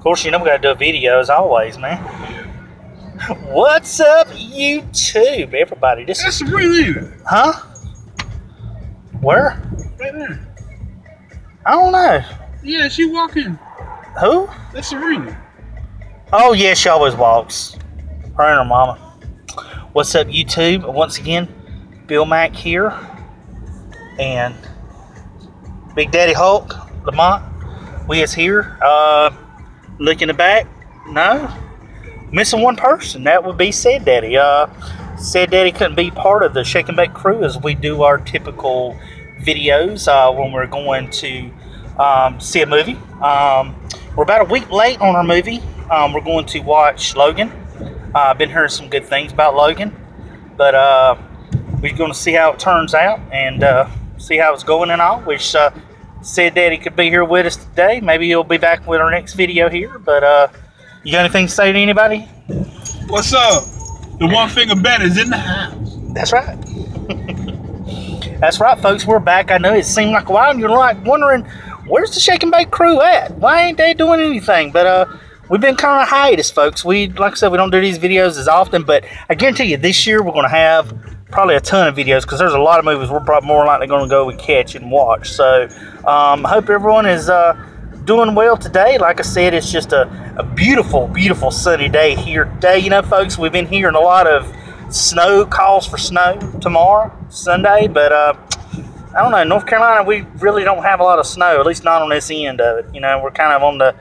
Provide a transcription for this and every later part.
course, you know we gotta do a video as always, man. What's up, YouTube, everybody? This That's is Serena. huh? Where? Right there. I don't know. Yeah, she walking. Who? That's Serena. Oh yeah, she always walks. Her and her mama. What's up, YouTube? Once again, Bill Mack here, and Big Daddy Hulk Lamont. We is here. Look in the back. No, missing one person. That would be Said Daddy. Said Daddy couldn't be part of the Shake and Bake crew as we do our typical videos when we're going to see a movie. We're about a week late on our movie. We're going to watch Logan. I've been hearing some good things about Logan, but we're going to see how it turns out and see how it's going and all. Wish Said Daddy could be here with us today. Maybe he'll be back with our next video here. But you got anything to say to anybody? What's up? The one finger band is in the house. That's right. That's right, folks. We're back. I know it seemed like a while, and you're like wondering, where's the Shake and Bake crew at? Why ain't they doing anything? But we've been kind of hiatus, folks. Like I said, we don't do these videos as often, but I guarantee you, this year we're going to have probably a ton of videos because there's a lot of movies we're probably more likely going to go and catch and watch. So I hope everyone is doing well today. Like I said, it's just a beautiful, beautiful sunny day here today. You know, folks, we've been hearing a lot of snow, calls for snow tomorrow, Sunday, but I don't know, North Carolina, we really don't have a lot of snow, at least not on this end of it. You know, we're kind of on the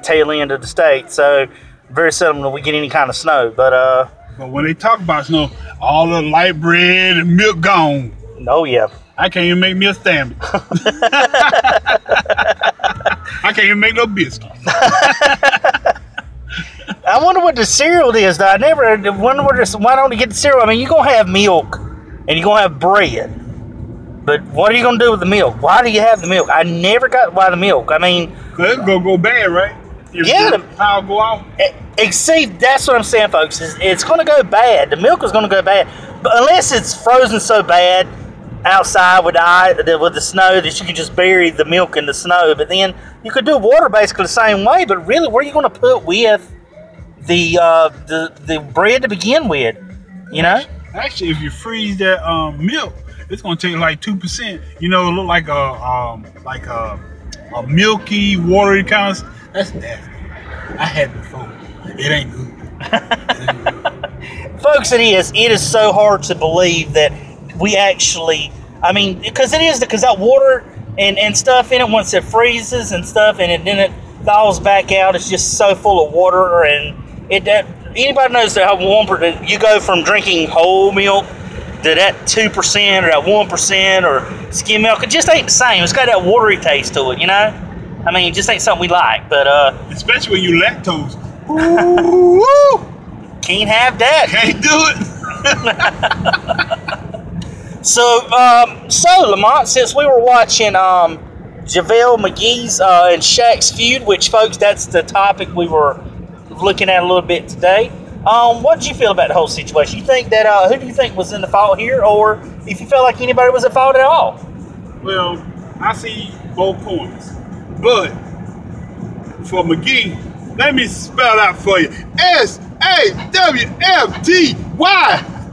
tail end of the state, so very seldom do we get any kind of snow. But when they talk about snow, all the light bread and milk gone. Oh yeah, I can't even make me a sandwich. I can't even make no biscuits. I wonder what the cereal is, though. I never wonder why don't you get the cereal? I mean, you're going to have milk and you're going to have bread. But what are you going to do with the milk? Why do you have the milk? I never got why the milk. I mean, it's going to go bad, right? Yeah. The power go out. See, that's what I'm saying, folks. It's going to go bad. The milk is going to go bad. But unless it's frozen so bad outside with the snow that you can just bury the milk in the snow. But then you could do water basically the same way. But really, where are you going to put with the bread to begin with? You know? Actually, if you freeze that milk, it's gonna take like 2%. You know, it look like a milky, watery kind of. That's nasty. I had it before. It ain't good. Folks, it is. It is so hard to believe that we actually. I mean, because that water and stuff in it, once it freezes and stuff, and then it thaws back out, it's just so full of water, and anybody knows how you go from drinking whole milk to that 2% or that 1% or skim milk. It just ain't the same. It's got that watery taste to it, you know? I mean, it just ain't something we like, but especially when you lactose. Ooh, can't have that. Can't do it. So Lamont, since we were watching JaVale McGee's and Shaq's feud, which, folks, that's the topic we were looking at a little bit today. What did you feel about the whole situation? You think that who do you think was in the fault here, or if you felt like anybody was at fault at all? Well, I see both points, but for McGee, let me spell out for you: SAWFTY.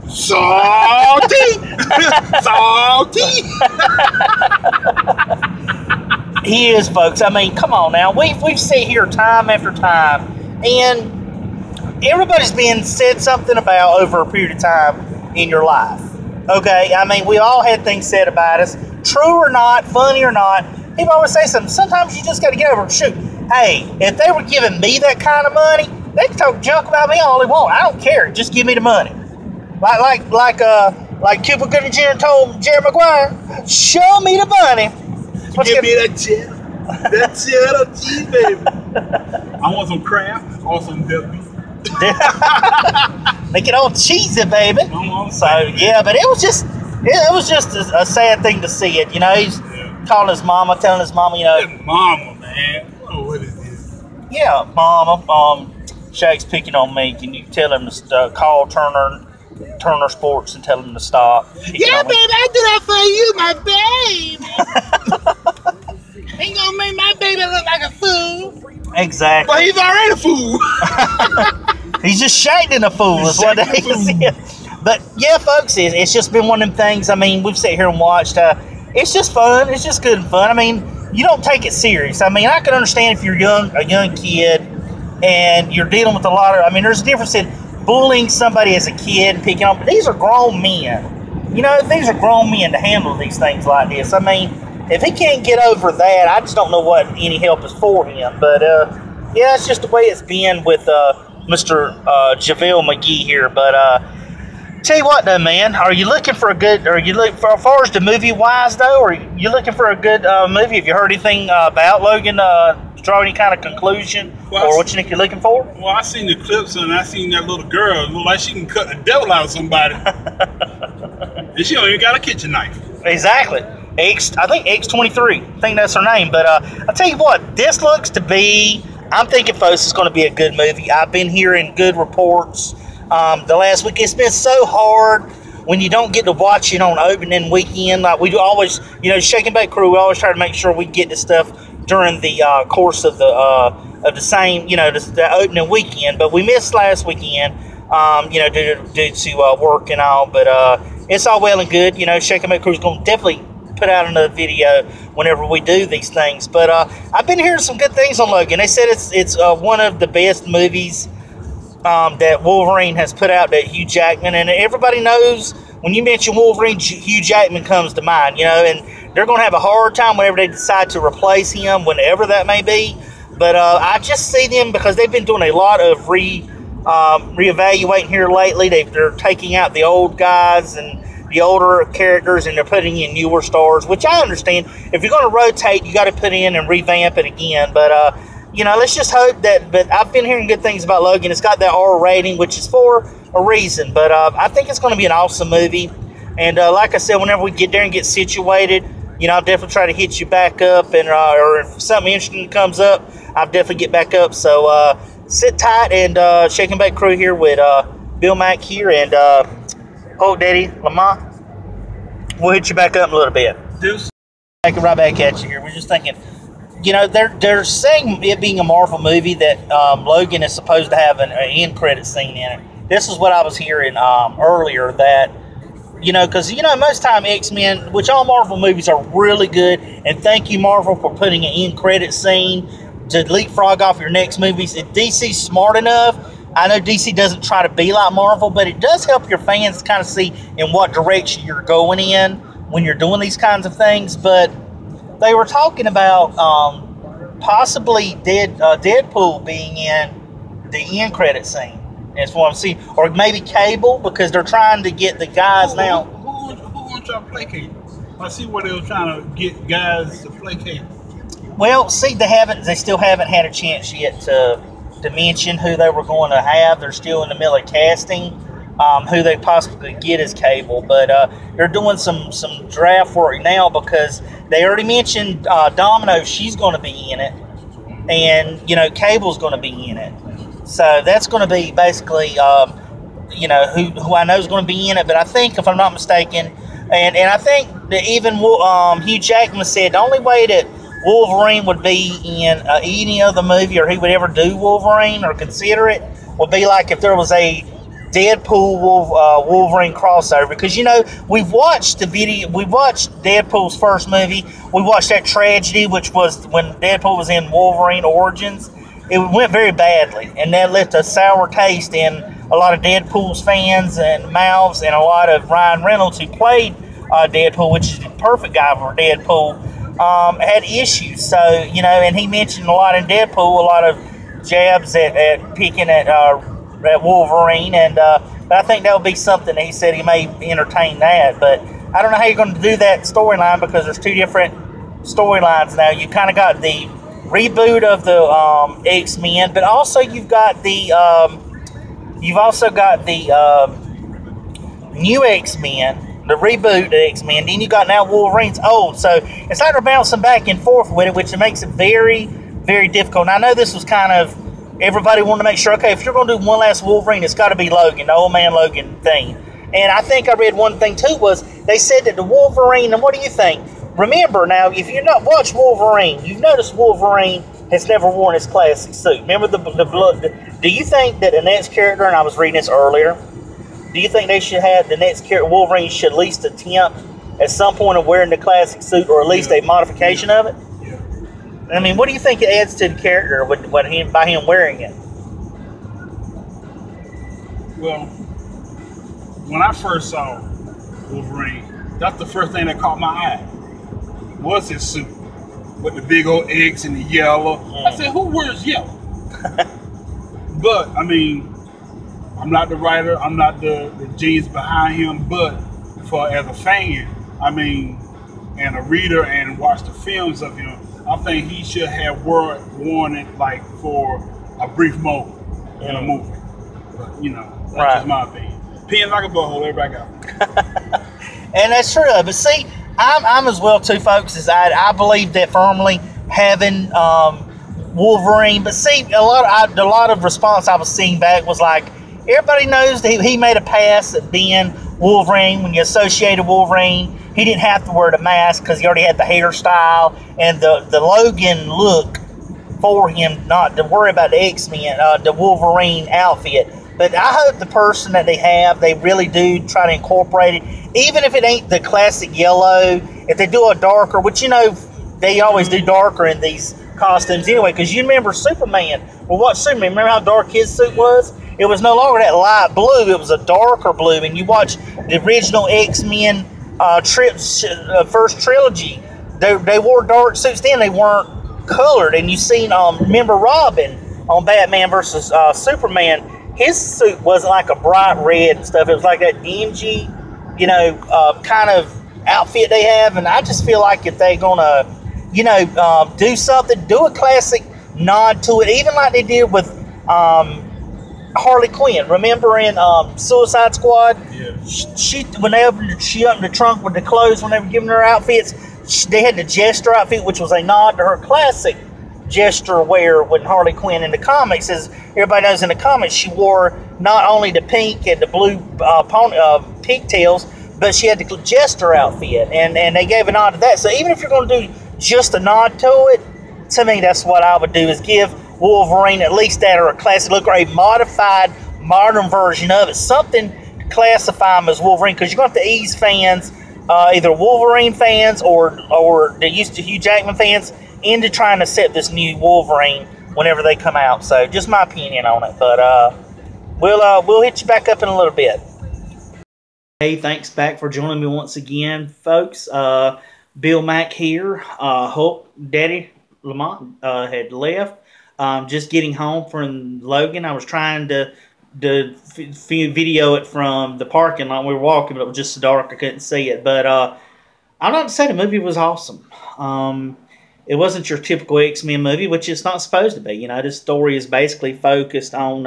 Salty, salty. He is, folks. I mean, come on now. We've seen here time after time, and everybody's been said something about over a period of time in your life. Okay? I mean, we all had things said about us. True or not, funny or not, people always say something. Sometimes you just got to get over it. Shoot. Hey, if they were giving me that kind of money, they can talk junk about me all they want. I don't care. Just give me the money. Like Cuba Gooding Jr. told Jerry Maguire, show me the money. Give me that cheddar. That cheddar cheese, baby. I want some crab or some deli. Make it all cheesy, baby. So yeah, but it was just a sad thing to see it. You know, he's calling his mama, telling his mama, you know, that mama, man. Oh, what is this? Yeah, mama. Shaq's picking on me. Can you tell him to call Turner Sports and tell him to stop? Yeah, baby, I do that for you, my baby. Ain't gonna make my baby look like a fool. Exactly. But he's already a fool. He's just shading a fool is what he is. But yeah, folks, it's just been one of them things. I mean, we've sat here and watched. It's just fun. It's just good and fun. I mean, you don't take it serious. I mean, I can understand if you're a young kid, and you're dealing with a lot of. I mean, there's a difference in bullying somebody as a kid and picking on. But these are grown men. You know, these are grown men to handle these things like this. I mean, if he can't get over that, I just don't know what any help is for him. But yeah, it's just the way it's been with Mr. JaVale McGee here. But tell you what, though, man, are you looking for a good? Are you looking for as far as the movie wise though? Are you looking for a good movie? Have you heard anything about Logan? Draw any kind of conclusion or what you think you're looking for? Well, I seen the clips and I seen that little girl look like she can cut the devil out of somebody, and she don't even got a kitchen knife. Exactly. I think X23. I think that's her name. But I'll tell you what, this looks to be. I'm thinking, folks, it's going to be a good movie. I've been hearing good reports. The last week, it's been so hard when you don't get to watch it on opening weekend. Like we do always, you know, Shake&BakeCrew, we always try to make sure we get the stuff during the course of the same, you know, the opening weekend. But we missed last weekend, you know, due to work and all. But it's all well and good. You know, Shake&BakeCrew is going to definitely put out another video whenever we do these things. But I've been hearing some good things on Logan. They said it's one of the best movies that Wolverine has put out, that Hugh Jackman, and everybody knows when you mention Wolverine, Hugh Jackman comes to mind, you know, and they're going to have a hard time whenever they decide to replace him, whenever that may be. But I just see them, because they've been doing a lot of reevaluating here lately. They're taking out the old guys and the older characters, and they're putting in newer stars, which I understand. If you're going to rotate, you got to put in and revamp it again. But you know, let's just hope that. But I've been hearing good things about Logan. It's got that R rating, which is for a reason. But I think it's going to be an awesome movie. And like I said, whenever we get there and get situated, you know, I'll definitely try to hit you back up, and or if something interesting comes up, I'll definitely get back up. So sit tight, and Shake&BakeCrew here with Bill Mack here, and Old Daddy Lamont. We'll hit you back up in a little bit. Take it right back at you here. We're just thinking, you know, they're saying it being a Marvel movie that Logan is supposed to have an end credit scene in it. This is what I was hearing earlier, that, you know, because, you know, most time X-Men, which all Marvel movies are really good, and thank you, Marvel, for putting an end credit scene to leapfrog off your next movies. If DC's smart enough, I know DC doesn't try to be like Marvel, but it does help your fans kind of see in what direction you're going in when you're doing these kinds of things. But they were talking about possibly Deadpool being in the end credit scene. That's what I'm seeing. Or maybe Cable, because they're trying to get the guys now. Who wants y'all to play Cable? I see where they were trying to get guys to play Cable. Well, see, they still haven't had a chance yet to mention who they were going to have. They're still in the middle of casting who they possibly could get as Cable. But they're doing some draft work now, because they already mentioned Domino. She's going to be in it. And, you know, Cable's going to be in it. So that's going to be basically, you know, who I know is going to be in it. But I think, if I'm not mistaken, and I think that even Hugh Jackman said the only way that Wolverine would be in any other movie, or he would ever do Wolverine or consider it, would be like if there was a Deadpool Wolverine crossover. Because, you know, we've watched Deadpool's first movie. We watched that tragedy, which was when Deadpool was in Wolverine Origins. It went very badly, and that left a sour taste in a lot of Deadpool's fans and mouths, and a lot of Ryan Reynolds, who played Deadpool, which is the perfect guy for Deadpool, had issues. So, you know, and he mentioned a lot in Deadpool, a lot of jabs at picking at Wolverine, and but I think that would be something that he said he may entertain that. But I don't know how you're going to do that storyline, because there's two different storylines now. You kind of got the reboot of the X-Men, but also you've got the new X-Men, the reboot of X-Men. Then you got now Wolverine's old, so it's like they're bouncing back and forth with it, which makes it very, very difficult. And I know this was kind of, everybody wanted to make sure, okay, if you're going to do one last Wolverine, it's got to be Logan, the old man Logan thing. And I think I read one thing too, was they said that the Wolverine, and what do you think? Remember now, if you've not watched Wolverine, you've noticed Wolverine has never worn his classic suit. Remember the blood? Do you think that the next character, and I was reading this earlier, do you think they should have the next character, Wolverine should at least attempt at some point of wearing the classic suit, or at least a modification of it? Yeah. I mean, what do you think it adds to the character by him wearing it? Well, when I first saw Wolverine, that's the first thing that caught my eye. Was his suit with the big old X and the yellow. I said, who wears yellow? But I mean, I'm not the writer, I'm not the genius behind him, but as a fan, I mean, and a reader and watch the films of him, I think he should have worn it like for a brief moment in a movie. But you know, that's just my opinion. Opinion like a butthole, everybody got one. And that's true. But see, I'm as well too, folks. As I believe that firmly having Wolverine. But see, a lot of response I was seeing back was like, everybody knows that he made a pass at being Wolverine. When you associated Wolverine, he didn't have to wear the mask because he already had the hairstyle and the Logan look for him, not to worry about the X-Men, the Wolverine outfit. But I hope the person that they really do try to incorporate it, even if it ain't the classic yellow. If they do a darker, which you know they always do darker in these costumes anyway, because you remember Superman. Well, what Superman? Remember how dark his suit was? It was no longer that light blue; it was a darker blue. And you watch the original X-Men first trilogy; they wore dark suits then. They weren't colored. And you seen remember Robin on Batman versus Superman. His suit wasn't like a bright red and stuff. It was like that dingy, you know, kind of outfit they have. And I just feel like if they're going to, you know, do something, do a classic nod to it, even like they did with Harley Quinn. Remember in Suicide Squad? Yeah. She opened the trunk with the clothes when they were giving her outfits, they had the Jester outfit, which was a nod to her classic Jester wear when Harley Quinn in the comics. As everybody knows, in the comics she wore not only the pink and the blue pigtails, but she had the Jester outfit, and they gave a nod to that. So even if you're going to do just a nod to it, to me that's what I would do, is give Wolverine at least that, or a classic look, or a modified modern version of it, something to classify him as Wolverine, because you're going to have to ease fans, either Wolverine fans or the used to Hugh Jackman fans, into trying to accept this new Wolverine whenever they come out. So just my opinion on it, but we'll hit you back up in a little bit. Hey, thanks back for joining me once again, folks. Bill Mack here. Hope Daddy Lamont had left. Just getting home from Logan. I was trying to video it from the parking lot. We were walking, but it was just so dark I couldn't see it. But I'm not to say the movie was awesome. It wasn't your typical X-Men movie, which it's not supposed to be. You know, this story is basically focused on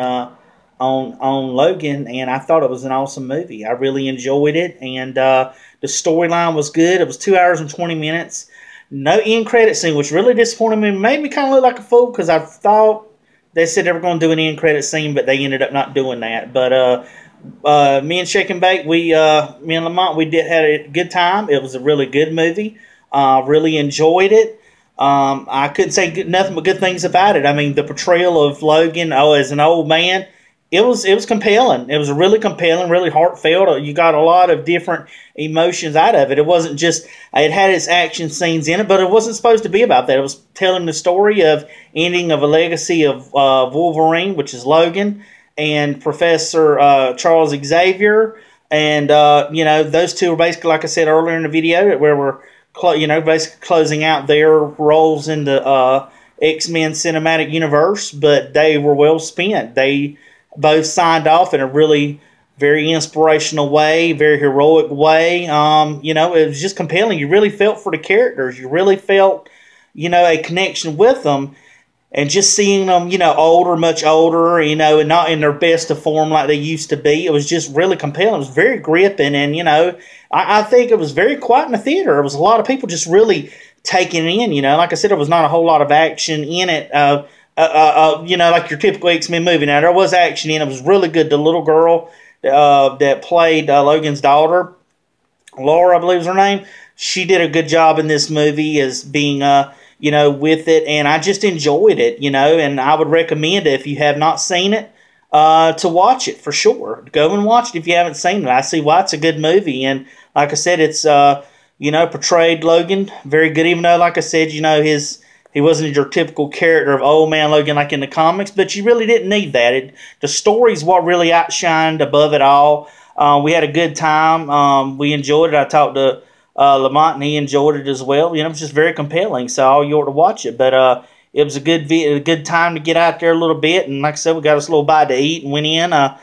Logan, and I thought it was an awesome movie. I really enjoyed it, and the storyline was good. It was 2 hours and 20 minutes. No end credit scene, which really disappointed me. Made me kind of look like a fool, because I thought they said they were going to do an end credit scene, but they ended up not doing that. But me and Shake and Bake, me and Lamont, we had a good time. It was a really good movie. Really enjoyed it. I couldn't say nothing but good things about it. I mean, the portrayal of Logan, as an old man, it was compelling. It was really compelling, really heartfelt. You got a lot of different emotions out of it. It wasn't just, it had its action scenes in it, but it wasn't supposed to be about that. It was telling the story of ending of a legacy of Wolverine, which is Logan, and Professor Charles Xavier. And, you know, those two were basically, like I said earlier in the video, where we're, you know, basically closing out their roles in the X-Men cinematic universe, but they were well spent. They both signed off in a really very inspirational way, very heroic way. You know, it was just compelling. You really felt for the characters. You really felt, you know, a connection with them. And just seeing them, you know, older, much older, you know, and not in their best of form like they used to be, it was just really compelling. It was very gripping, and, you know, I think it was very quiet in the theater. There was a lot of people just really taking it in, you know. Like I said, there was not a whole lot of action in it, you know, like your typical X-Men movie. Now, there was action in it. It was really good. The little girl that played Logan's daughter, Laura, I believe is her name, she did a good job in this movie as being, you know, with it, and I just enjoyed it, you know, and I would recommend it if you have not seen it, to watch it for sure. Go and watch it if you haven't seen it. I see why it's a good movie, and like I said, it's you know, portrayed Logan very good, even though, like I said, you know, he wasn't your typical character of old man Logan like in the comics, but you really didn't need that. The story's what really outshined above it all. We had a good time. We enjoyed it. I talked to Lamont, and he enjoyed it as well. You know, it was just very compelling, so you ought to watch it. But it was a good time to get out there a little bit, and like I said, we got us a little bite to eat and went in. I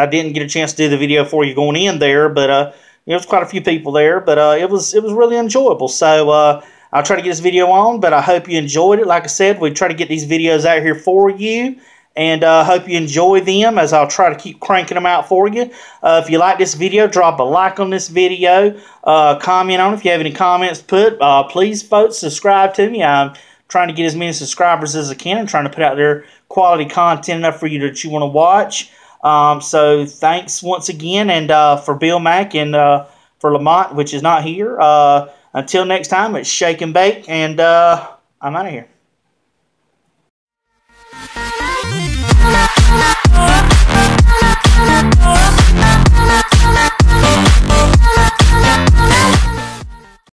didn't get a chance to do the video for you going in there, but there was quite a few people there, but it was really enjoyable. So I'll try to get this video on, but I hope you enjoyed it. Like I said, we try to get these videos out here for you, and hope you enjoy them, as I'll try to keep cranking them out for you. If you like this video, drop a like on this video, comment on it. If you have any comments, please, folks, subscribe to me. I'm trying to get as many subscribers as I can. I'm trying to put out there quality content enough for you that you want to watch. So thanks once again, and for Bill Mack and for Lamont, which is not here. Until next time, it's Shake and Bake, and I'm out of here.